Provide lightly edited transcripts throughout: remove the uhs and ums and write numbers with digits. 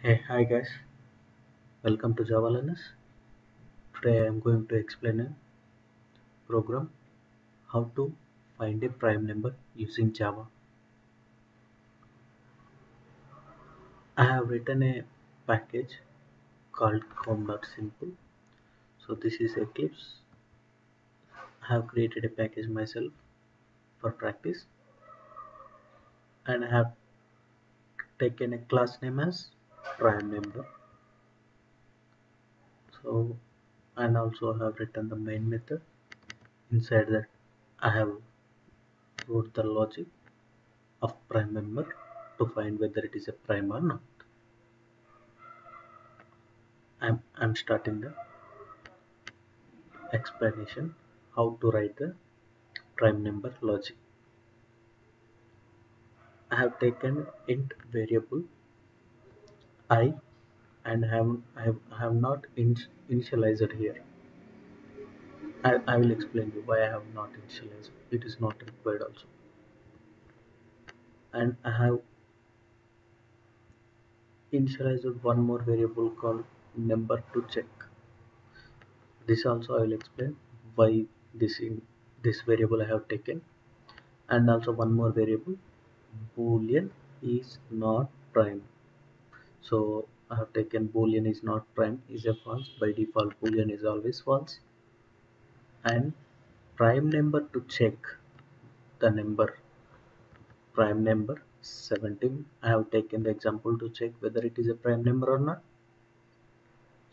Hey, hi guys, welcome to Java Learners. Today I am going to explain a program how to find a prime number using Java. I have written a package called com.simple. So this is Eclipse. I have created a package myself for practice and I have taken a class name as prime number. So and also have written the main method. Inside that I have wrote the logic of prime number to find whether it is a prime or not. I'm starting the explanation how to write the prime number logic. I have taken int variable I and have not initialized here. I will explain you why I have not initialized. It is not required also. And I have initialized one more variable called number to check. This also I will explain why this variable I have taken, and also one more variable boolean is not prime. So I have taken boolean is not prime is a false. By default boolean is always false. And prime number to check the number prime number 17. I have taken the example to check whether it is a prime number or not.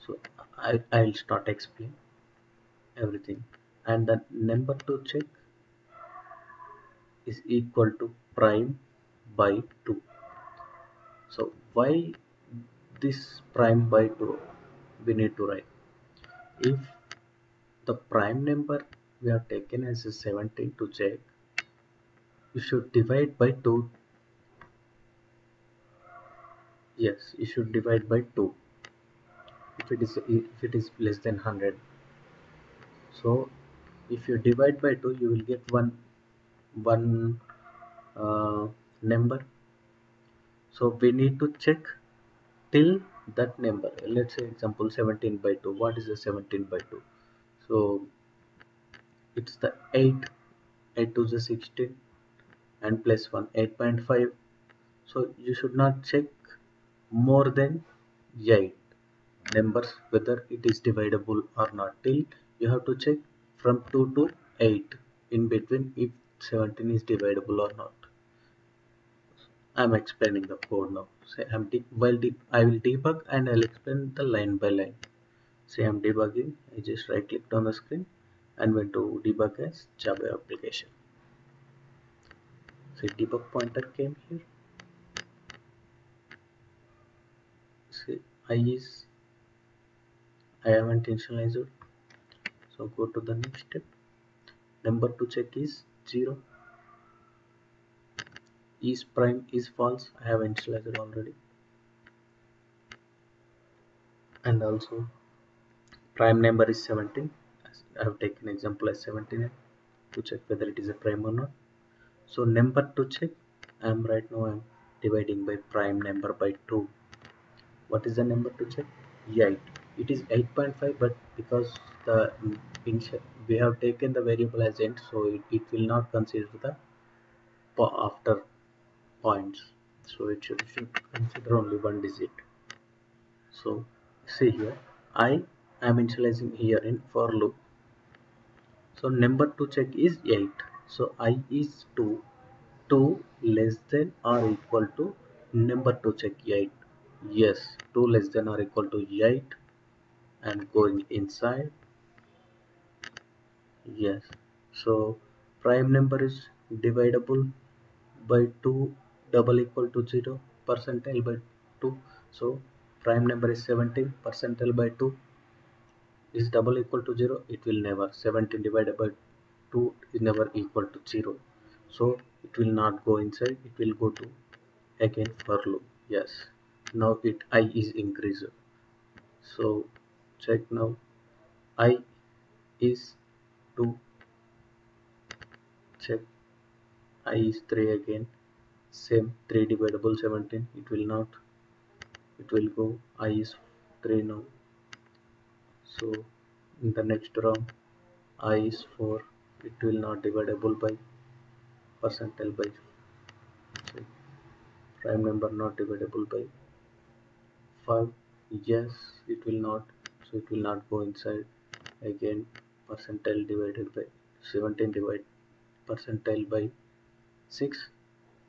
So I'll start explain everything. And the number to check is equal to prime by 2. So why this prime by 2 we need to write? If the prime number we have taken as a 17 to check, you should divide by 2. Yes, you should divide by 2 if it is less than 100. So if you divide by 2 you will get one uh, number. So we need to check till that number. Let's say example 17 by 2. What is the 17 by 2? So it's the 8. 8 to the 16 and plus 1 8.5. So you should not check more than 8 numbers whether it is divisible or not, till you have to check from 2 to 8 in between if 17 is divisible or not. I'm explaining the code now. Say I will debug and I'll explain the line by line. Say I'm debugging, I just right clicked on the screen and went to debug as Java application. Say debug pointer came here. Say I haven't initialized, so go to the next step. Number to check is 0. Is prime is false. I have initialized already. And also prime number is 17. I have taken example as 17 to check whether it is a prime or not. So number to check, I'm dividing by prime number by 2. What is the number to check? 8. It is 8.5, but because the we have taken the variable as int, so it will not consider the after points. So it should consider only one digit. So see here, I am initializing here in for loop. So number to check is 8. So I is 2. 2 less than or equal to number to check 8. Yes, 2 less than or equal to 8 and going inside. Yes. So prime number is divisible by 2 double equal to 0 percentile by 2. So prime number is 17 percentile by 2 is double equal to 0. It will never. 17 divided by 2 is never equal to 0. So it will not go inside. It will go to again for loop. Yes. Now I is increased. So check now. I is 2. Check I is 3 again. Same 3 dividable 17. It will not. it will go I is 3 now. So in the next row I is 4, it will not dividable by percentile by, say, prime number not dividable by 5. Yes, it will not, so it will not go inside. Again, percentile divided by 17 divide percentile by 6.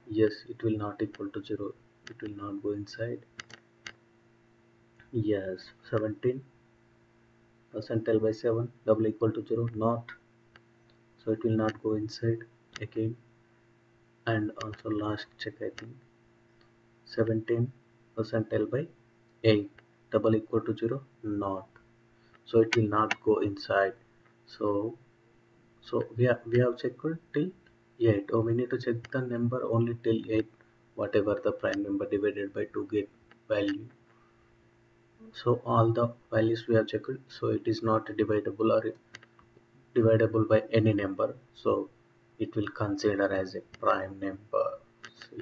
Yes, it will not equal to 0, it will not go inside. Yes, 17 percentile by 7 double equal to 0, not, so it will not go inside again. And also last check, I think 17 percentile by 8 double equal to 0, not, so it will not go inside. So we have checked till 8. Oh, we need to check the number only till 8, whatever the prime number divided by 2 get value. So all the values we have checked, so it is not divisible or divisible by any number, so it will consider as a prime number. See,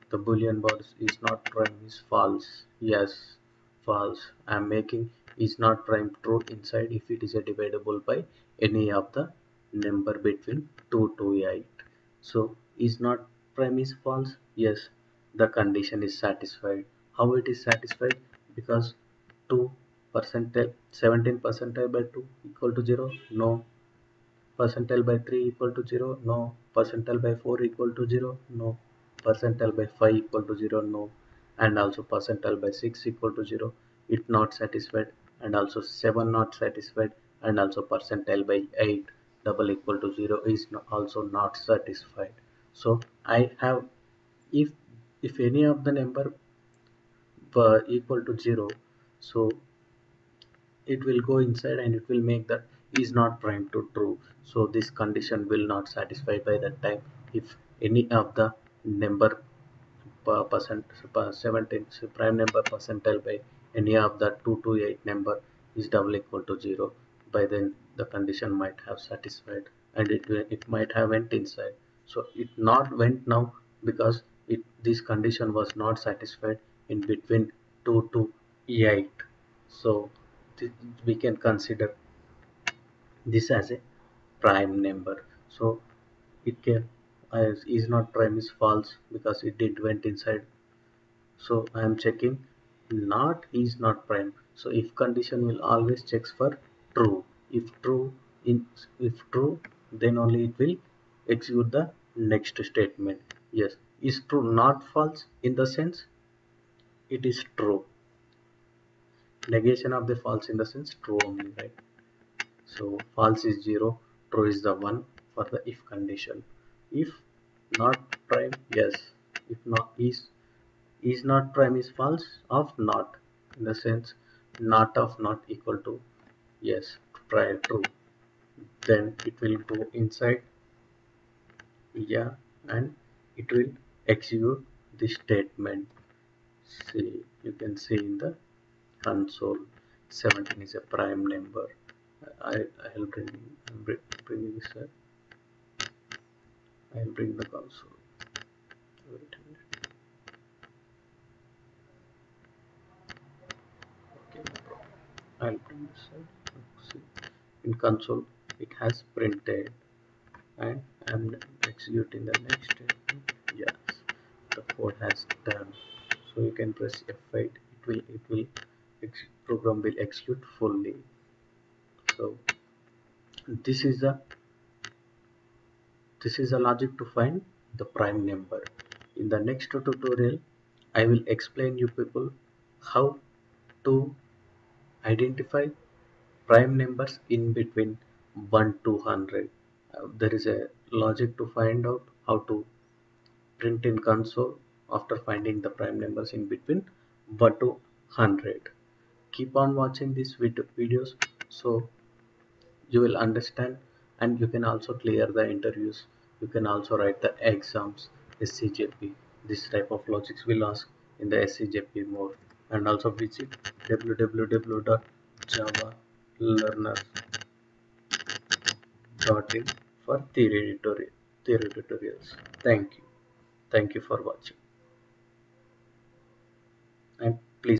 the boolean words is not prime is false. Yes, false. I am making is not prime true inside if it is a divisible by any of the number between 2 to 8. So is not prime is false. Yes, the condition is satisfied. How it is satisfied? Because 2 percentile 17 percentile by 2 equal to 0, no. Percentile by 3 equal to 0, no. Percentile by 4 equal to 0, no. Percentile by 5 equal to 0, no. And also percentile by 6 equal to 0, it not satisfied. And also 7 not satisfied. And also percentile by 8 double equal to 0 is also not satisfied. So I have, if any of the number equal to 0, so it will go inside and it will make that is not prime to true. So this condition will not satisfy by that time if any of the number per percent per 17 so prime number percentile by any of the 2 to 8 number is double equal to 0. By then the condition might have satisfied and it might have went inside. So it not went now because this condition was not satisfied in between 2 to 8. So we can consider this as a prime number. So it can is not prime is false because it did went inside. So I am checking not is not prime. So if condition will always checks for true. If true, in if true, then only it will execute the next statement. Yes, is true not false in the sense it is true. Negation of the false in the sense true only, right? So false is 0, true is the 1 for the if condition. If not prime, yes. If not is not prime is false of not in the sense not of not equal to yes prior true. Then it will go inside, yeah, and it will execute the statement. See, you can see in the console 17 is a prime number. I'll bring this I'll bring the console. Wait a minute. Okay, no problem. I'll bring this side. See, in console it has printed and I'm executing the next statement. Yes, the code has done. So you can press F8. It will program will execute fully. So this is the logic to find the prime number. In the next tutorial, I will explain you people how to identify prime numbers in between 1 to 100. There is a logic to find out how to print in console after finding the prime numbers in between 1 to 100. Keep on watching these videos so you will understand, and you can also clear the interviews. You can also write the exams, SCJP. This type of logics will ask in the SCJP more. And also visit www.javalearner.in for theory tutorials. Thank you for watching, and please